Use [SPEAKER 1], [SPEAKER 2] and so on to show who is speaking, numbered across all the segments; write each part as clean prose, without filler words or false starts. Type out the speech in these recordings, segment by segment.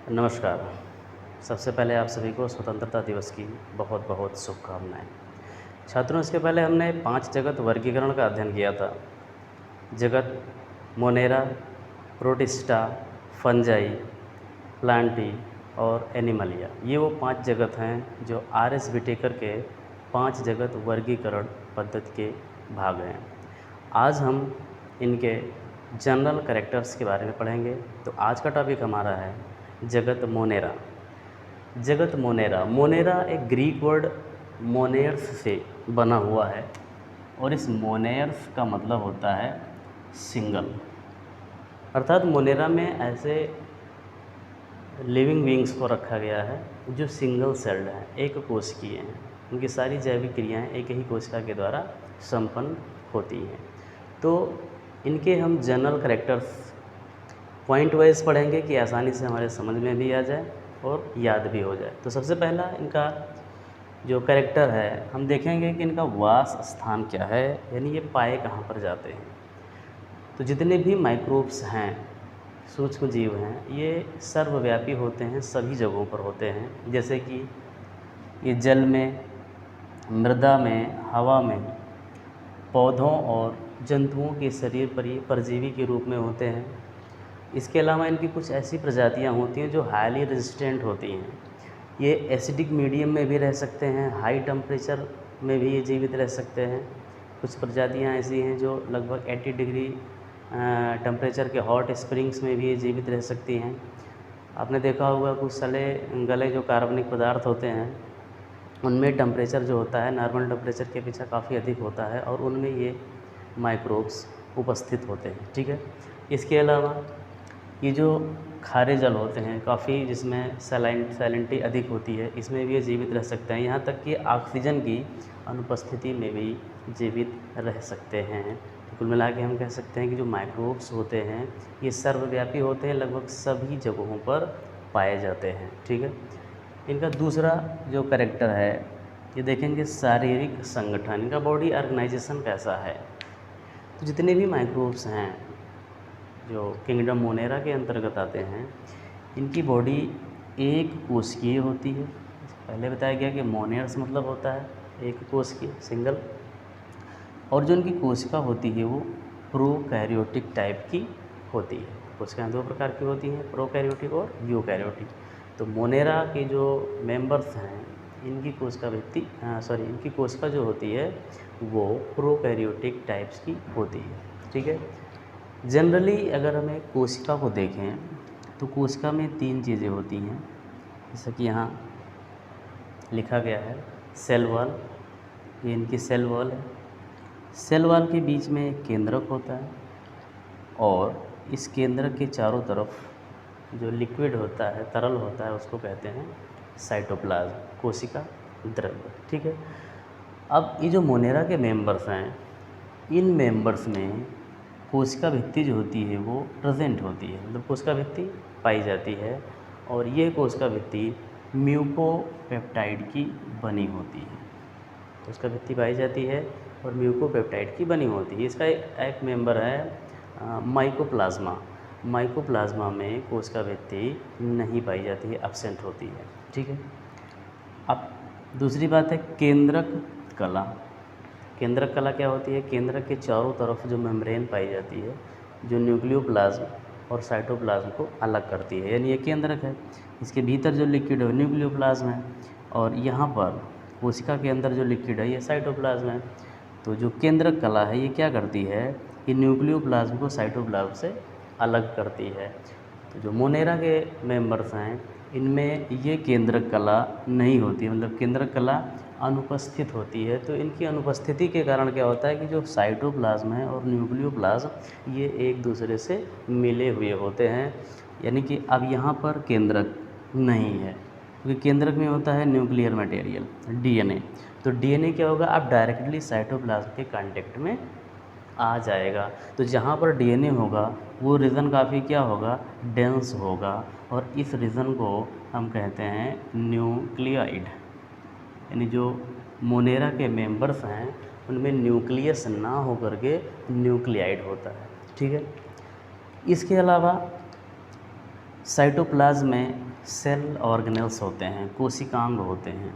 [SPEAKER 1] नमस्कार। सबसे पहले आप सभी को स्वतंत्रता दिवस की बहुत बहुत शुभकामनाएँ। छात्रों, इसके पहले हमने 5 जगत वर्गीकरण का अध्ययन किया था। जगत, मोनेरा, प्रोटिस्टा, फंजाई, प्लांटी और एनिमलिया। ये वो 5 जगत हैं जो आर.एस. विटेकर के 5 जगत वर्गीकरण पद्धति के भाग हैं। आज हम इनके जनरल कैरेक्टर्स के बारे में पढ़ेंगे। तो आज का टॉपिक हमारा है जगत मोनेरा। जगत मोनेरा। मोनेरा एक ग्रीक वर्ड मोनेर्स से बना हुआ है और इस मोनेर्स का मतलब होता है सिंगल। अर्थात मोनेरा में ऐसे लिविंग बींग्स को रखा गया है जो सिंगल सेल्ड हैं, एक कोशिकीय हैं। उनकी सारी जैविक क्रियाएं एक ही कोशिका के द्वारा संपन्न होती हैं। तो इनके हम जनरल कैरेक्टर्स पॉइंट वाइज पढ़ेंगे कि आसानी से हमारे समझ में भी आ जाए और याद भी हो जाए। तो सबसे पहला इनका जो कैरेक्टर है, हम देखेंगे कि इनका वास स्थान क्या है, यानी ये पाए कहाँ पर जाते हैं। तो जितने भी माइक्रोब्स हैं, सूक्ष्म जीव हैं, ये सर्वव्यापी होते हैं, सभी जगहों पर होते हैं। जैसे कि ये जल में, मृदा में, हवा में, पौधों और जंतुओं के शरीर पर ये परजीवी के रूप में होते हैं। इसके अलावा इनकी कुछ ऐसी प्रजातियां होती हैं जो हाईली रेजिस्टेंट होती हैं। ये एसिडिक मीडियम में भी रह सकते हैं, हाई टेम्परेचर में भी ये जीवित रह सकते हैं। कुछ प्रजातियां ऐसी हैं जो लगभग 80 डिग्री टेम्परेचर के हॉट स्प्रिंग्स में भी ये जीवित रह सकती हैं। आपने देखा होगा कुछ सड़े गले जो कार्बनिक पदार्थ होते हैं, उनमें टेम्परेचर जो होता है नॉर्मल टेम्परेचर के पीछे काफ़ी अधिक होता है और उनमें ये माइक्रोब्स उपस्थित होते हैं। ठीक है। इसके अलावा ये जो खारे जल होते हैं काफ़ी, जिसमें सैलिनिटी अधिक होती है, इसमें भी ये जीवित रह सकते हैं। यहाँ तक कि ऑक्सीजन की अनुपस्थिति में भी जीवित रह सकते हैं। तो कुल मिला के हम कह सकते हैं कि जो माइक्रोब्स होते हैं ये सर्वव्यापी होते हैं, लगभग सभी जगहों पर पाए जाते हैं। ठीक है। इनका दूसरा जो कैरेक्टर है, ये देखेंगे शारीरिक संगठन। इनका बॉडी ऑर्गेनाइजेशन कैसा है। तो जितने भी माइक्रोब्स हैं जो किंगडम मोनेरा के अंतर्गत आते हैं, इनकी बॉडी एक कोशिकीय होती है। पहले बताया गया कि मोनेर्स मतलब होता है एक कोशिकीय, सिंगल। और जो इनकी कोशिका होती है वो प्रोकैरियोटिक टाइप की होती है। कोशिकाएं दो प्रकार की होती हैं, प्रोकैरियोटिक और यूकैरियोटिक। तो मोनेरा के जो मेंबर्स हैं, इनकी कोशिका इनकी कोशिका जो होती है वो प्रोकैरियोटिक टाइप्स की होती है। ठीक है। जनरली अगर हमें कोशिका को देखें तो कोशिका में 3 चीज़ें होती हैं, जैसा कि यहाँ लिखा गया है। सेल वॉल, ये इनकी सेल वॉल है। सेल वॉल के बीच में एक केंद्रक होता है और इस केंद्रक के चारों तरफ जो लिक्विड होता है, तरल होता है, उसको कहते हैं साइटोप्लाज्म, कोशिका द्रव्य। ठीक है। अब ये जो मोनेरा के मेंबर्स हैं, इन मेंबर्स में कोशिका भित्ति जो होती है वो प्रेजेंट होती है, मतलब कोशिका भित्ति पाई जाती है। और ये कोशिका भित्ति म्यूकोपेप्टाइड की बनी होती है। कोशिका भित्ति पाई जाती है और म्यूकोपेप्टाइड की बनी होती है। इसका एक मेंबर है माइकोप्लाज्मा। माइकोप्लाज्मा में कोशिका भित्ति नहीं पाई जाती है, एब्सेंट होती है। ठीक है। अब दूसरी बात है केंद्रक कला। केंद्रक कला क्या होती है। केंद्रक के चारों तरफ जो मेम्ब्रेन पाई जाती है, जो न्यूक्लियोप्लाज्म और साइटोप्लाज्म को अलग करती है, यानी ये केंद्रक है। इसके भीतर जो लिक्विड है न्यूक्लियोप्लाज्म है और यहाँ पर कोशिका के अंदर जो लिक्विड है ये साइटोप्लाज्म है। तो जो केंद्रक कला है ये क्या करती है, ये न्यूक्लियोप्लाज्म को साइटोप्लाज्म से अलग करती है। तो जो मोनेरा के मेंबर्स हैं, इनमें ये केंद्रक कला नहीं होती, मतलब केंद्रक कला अनुपस्थित होती है। तो इनकी अनुपस्थिति के कारण क्या होता है कि जो साइटोप्लाज्म है और न्यूक्लियोप्लाज्म ये एक दूसरे से मिले हुए होते हैं, यानी कि अब यहाँ पर केंद्रक नहीं है, क्योंकि केंद्रक में होता है न्यूक्लियर मटेरियल, डीएनए। तो डीएनए क्या होगा, अब डायरेक्टली साइटोप्लाज्म के कांटेक्ट में आ जाएगा। तो जहाँ पर डीएनए होगा वो रीजन काफ़ी क्या होगा, डेंस होगा। और इस रीजन को हम कहते हैं न्यूक्लियाइड। यानी जो मोनेरा के मेंबर्स हैं उनमें न्यूक्लियस ना होकर के न्यूक्लियाइड होता है। ठीक है। इसके अलावा साइटोप्लाज्म में सेल ऑर्गेनेल्स होते हैं, कोशिकांग होते हैं।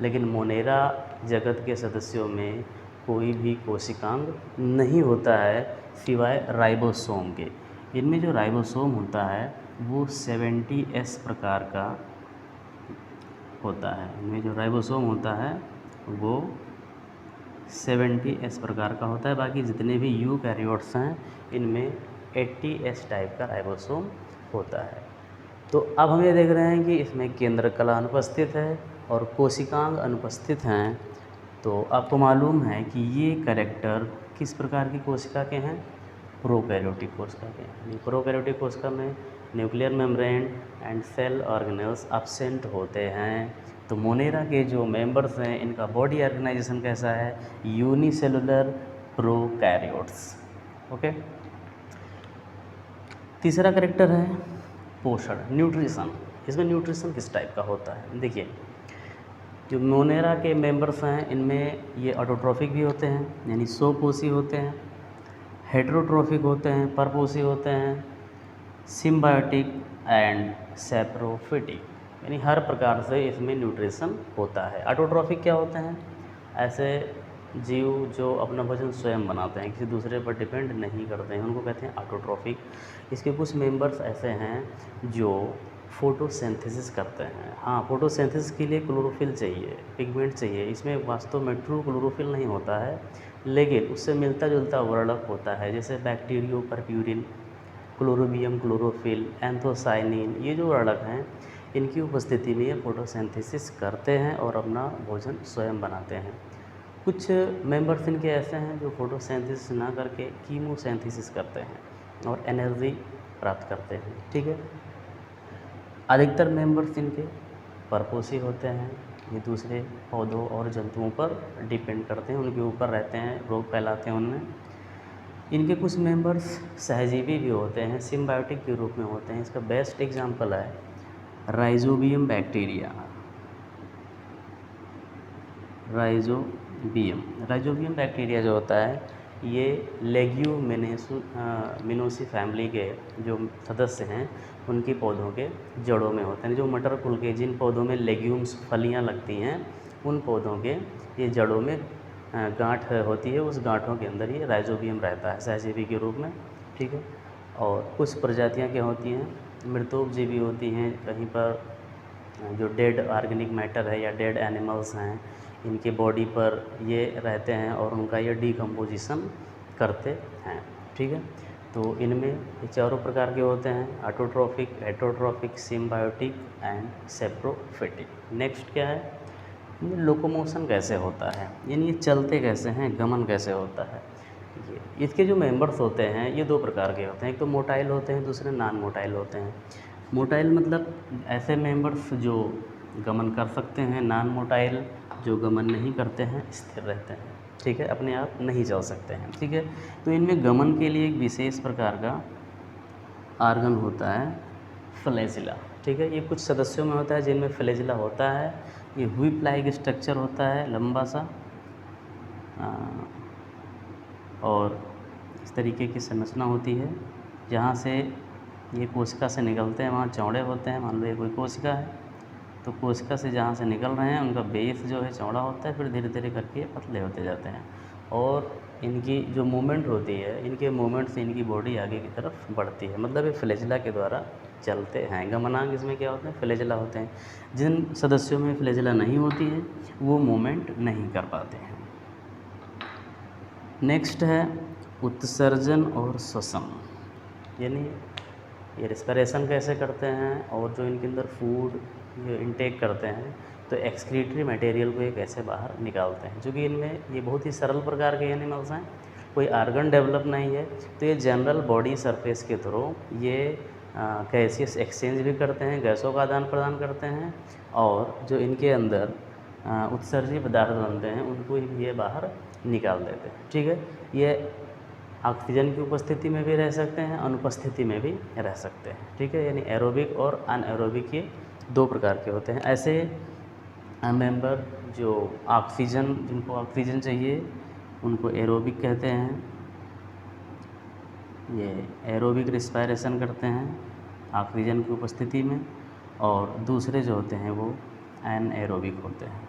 [SPEAKER 1] लेकिन मोनेरा जगत के सदस्यों में कोई भी कोशिकांग नहीं होता है सिवाय राइबोसोम के। इनमें जो राइबोसोम होता है वो 70S प्रकार का होता है। इनमें जो राइबोसोम होता है वो 70S प्रकार का होता है। बाकी जितने भी यूकैरियोट्स हैं इनमें 80S टाइप का राइबोसोम होता है। तो अब हम ये देख रहे हैं कि इसमें केंद्र कला अनुपस्थित है और कोशिकांग अनुपस्थित हैं। तो आपको मालूम है कि ये कैरेक्टर किस प्रकार की कोशिका के हैं? प्रोकैरियोटिक कोशिका के हैं। प्रोकैरियोटिक कोशिका में nuclear membrane and cell organelles absent होते हैं। तो मोनेरा के जो मेंबर्स हैं इनका बॉडी ऑर्गेनाइजेशन कैसा है? Unicellular prokaryotes. ओके। तीसरा कैरेक्टर है पोषण, न्यूट्रिशन। इसमें न्यूट्रिशन किस टाइप का होता है? देखिए, जो मोनेरा के मेंबर्स हैं इनमें ये ऑटोट्रॉफिक भी होते हैं यानी स्वपोषी होते हैं, हेटेरोट्रॉफिक होते हैं, परपोषी होते हैं, सिम्बायोटिक एंड सैप्रोफिटिक, यानी हर प्रकार से इसमें न्यूट्रिशन होता है। ऑटोट्रॉफिक क्या होते हैं? ऐसे जीव जो अपना भोजन स्वयं बनाते हैं, किसी दूसरे पर डिपेंड नहीं करते हैं, उनको कहते हैं ऑटोट्रॉफिक। इसके कुछ मेंबर्स ऐसे हैं जो फोटोसिंथेसिस करते हैं। हाँ, फोटोसिंथेसिस के लिए क्लोरोफिल चाहिए, पिगमेंट चाहिए। इसमें वास्तव में ट्रू क्लोरोफिल नहीं होता है, लेकिन उससे मिलता जुलता वर्णक होता है, जैसे बैक्टीरियो परप्यूरिन, क्लोरोबियम क्लोरोफिल, एंथोसाइनिन। ये जो वर्णक हैं इनकी उपस्थिति में ये फोटोसिंथेसिस करते हैं और अपना भोजन स्वयं बनाते हैं। कुछ मेंबर्स इनके ऐसे हैं जो फोटोसिंथेसिस ना करके कीमोसिंथेसिस करते हैं और एनर्जी प्राप्त करते हैं। ठीक है। अधिकतर मेंबर्स इनके परपोषी होते हैं। ये दूसरे पौधों और जंतुओं पर डिपेंड करते हैं, उनके ऊपर रहते हैं, रोग फैलाते हैं उनमें। इनके कुछ मेंबर्स सहजीवी भी होते हैं, सिम्बायोटिक के रूप में होते हैं। इसका बेस्ट एग्जांपल है राइजोबियम बैक्टीरिया। राइजोबियम बैक्टीरिया जो होता है ये लेग्यूमिनोसी फैमिली के जो सदस्य हैं उनके पौधों के जड़ों में होते हैं। जो मटर कुल के जिन पौधों में लेग्यूम्स फलियां लगती हैं उन पौधों के ये जड़ों में गांठ होती है, उस गांठों के अंदर ये राइजोबियम रहता है सहजीवी के रूप में। ठीक है। और कुछ प्रजातियां क्या होती हैं? मृतोपजीवी होती हैं। कहीं पर जो डेड ऑर्गेनिक मैटर है या डेड एनिमल्स हैं इनके बॉडी पर ये रहते हैं और उनका ये डिकम्पोजिशन करते हैं। ठीक है। तो इनमें ये चारों प्रकार के होते हैं, autotrophic, heterotrophic, symbiotic and saprophytic. Next क्या है? इनमें लोकोमोशन कैसे होता है, यानी ये चलते कैसे हैं, गमन कैसे होता है। ये इसके जो मेंबर्स होते हैं ये दो प्रकार के होते हैं, एक तो मोटाइल होते हैं, दूसरे नॉन मोटाइल होते हैं। मोटाइल मतलब ऐसे मेंबर्स जो गमन कर सकते हैं, नॉन मोटाइल जो गमन नहीं करते हैं, स्थिर रहते हैं। ठीक है, अपने आप नहीं चल सकते हैं। ठीक है। तो इनमें गमन के लिए एक विशेष प्रकार का आर्गन होता है फ्लैजिला। ठीक है। ये कुछ सदस्यों में होता है जिनमें फ्लैजिला होता है। ये व्हिप लाइक स्ट्रक्चर होता है, लंबा सा, और इस तरीके की संरचना होती है। जहाँ से ये कोशिका से निकलते हैं वहाँ चौड़े होते हैं। मान लो ये कोई कोशिका है तो कोशिका से जहाँ से निकल रहे हैं उनका बेस जो है चौड़ा होता है, फिर धीरे धीरे करके ये पतले होते जाते हैं। और इनकी जो मूवमेंट होती है, इनके मूवमेंट से इनकी बॉडी आगे की तरफ बढ़ती है, मतलब ये फ्लैजिला के द्वारा चलते हैं। गमनांग इसमें क्या होते हैं? फ्लैजिला होते हैं। जिन सदस्यों में फ्लैजिला नहीं होती है वो मूवमेंट नहीं कर पाते हैं। नेक्स्ट है उत्सर्जन और श्वसन, यानी ये रिस्पिरेशन कैसे करते हैं और जो इनके अंदर फूड ये इनटेक करते हैं तो एक्सक्रीटरी मटेरियल को ये कैसे बाहर निकालते हैं। क्योंकि इनमें ये बहुत ही सरल प्रकार के एनिमल्स हैं, कोई आर्गन डेवलप नहीं है, तो ये जनरल बॉडी सरफेस के थ्रू ये गैसियस एक्सचेंज भी करते हैं, गैसों का आदान प्रदान करते हैं, और जो इनके अंदर उत्सर्जी पदार्थ बनते हैं उनको ये बाहर निकाल देते हैं। ठीक है। ये ऑक्सीजन की उपस्थिति में भी रह सकते हैं, अनुपस्थिति में भी रह सकते हैं। ठीक है। यानी एरोबिक और अनएरोबिक ये दो प्रकार के होते हैं। ऐसे मेंबर जो ऑक्सीजन, जिनको ऑक्सीजन चाहिए उनको एरोबिक कहते हैं। ये एरोबिक रिस्पायरेशन करते हैं ऑक्सीजन की उपस्थिति में, और दूसरे जो होते हैं वो एनएरोबिक होते हैं,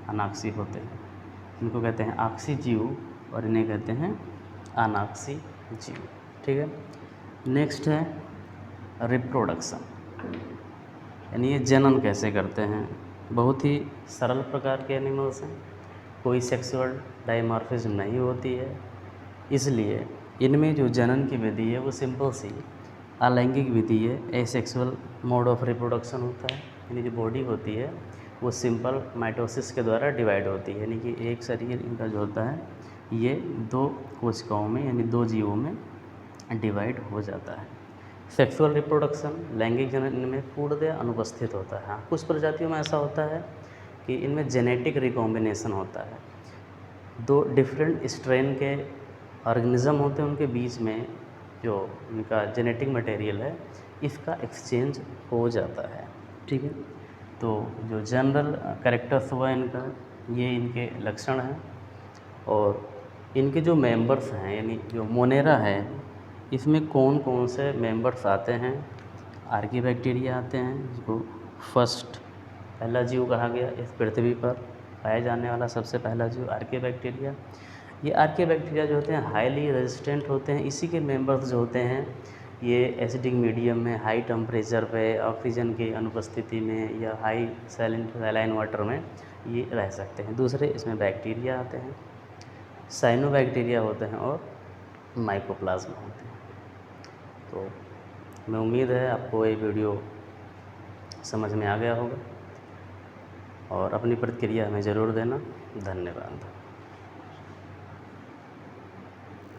[SPEAKER 1] अनाक्सी होते हैं। इनको कहते हैं आक्सी जीव और इन्हें कहते हैं अनाक्सी जीव। ठीक है। नेक्स्ट है रिप्रोडक्शन, यानी ये जनन कैसे करते हैं। बहुत ही सरल प्रकार के एनिमल्स हैं, कोई सेक्सुअल डाइमॉर्फिज्म नहीं होती है, इसलिए इनमें जो जनन की विधि है वो सिंपल सी अलैंगिक विधि है, एसेक्सुअल मोड ऑफ रिप्रोडक्शन होता है। यानी जो बॉडी होती है वो सिंपल माइटोसिस के द्वारा डिवाइड होती है, यानी कि एक शरीर इनका जो होता है ये 2 कोशिकाओं में यानी 2 जीवों में डिवाइड हो जाता है। सेक्सुअल रिप्रोडक्शन लैंगिक जनन इनमें पूर्णतः अनुपस्थित होता है। हाँ, कुछ प्रजातियों में ऐसा होता है कि इनमें जेनेटिक रिकॉम्बिनेशन होता है, 2 डिफरेंट स्ट्रेन के ऑर्गेनिज्म होते हैं, उनके बीच में जो उनका जेनेटिक मटेरियल है इसका एक्सचेंज हो जाता है। ठीक है। तो जो जनरल कैरेक्टर्स हुआ इनका, ये इनके लक्षण हैं। और इनके जो मेंबर्स हैं यानी जो मोनेरा है इसमें कौन कौन से मेंबर्स आते हैं। आर्कीबैक्टीरिया आते हैं, जिसको फर्स्ट पहला जीव कहा गया इस पृथ्वी पर पाया जाने वाला सबसे पहला जीव आर्कीबैक्टीरिया। ये आर्कीबैक्टीरिया जो होते हैं हाईली रेजिस्टेंट होते हैं। इसी के मेंबर्स जो होते हैं ये एसिडिक मीडियम में हाई टेम्परेचर पे ऑक्सीजन की अनुपस्थिति में या हाई सैलाइन वाटर में ये रह सकते हैं। दूसरे इसमें बैक्टीरिया आते हैं, साइनोबैक्टीरिया होते हैं और माइकोप्लाज्मा होते हैं। तो मैं उम्मीद है आपको ये वीडियो समझ में आ गया होगा और अपनी प्रतिक्रिया हमें ज़रूर देना। धन्यवाद।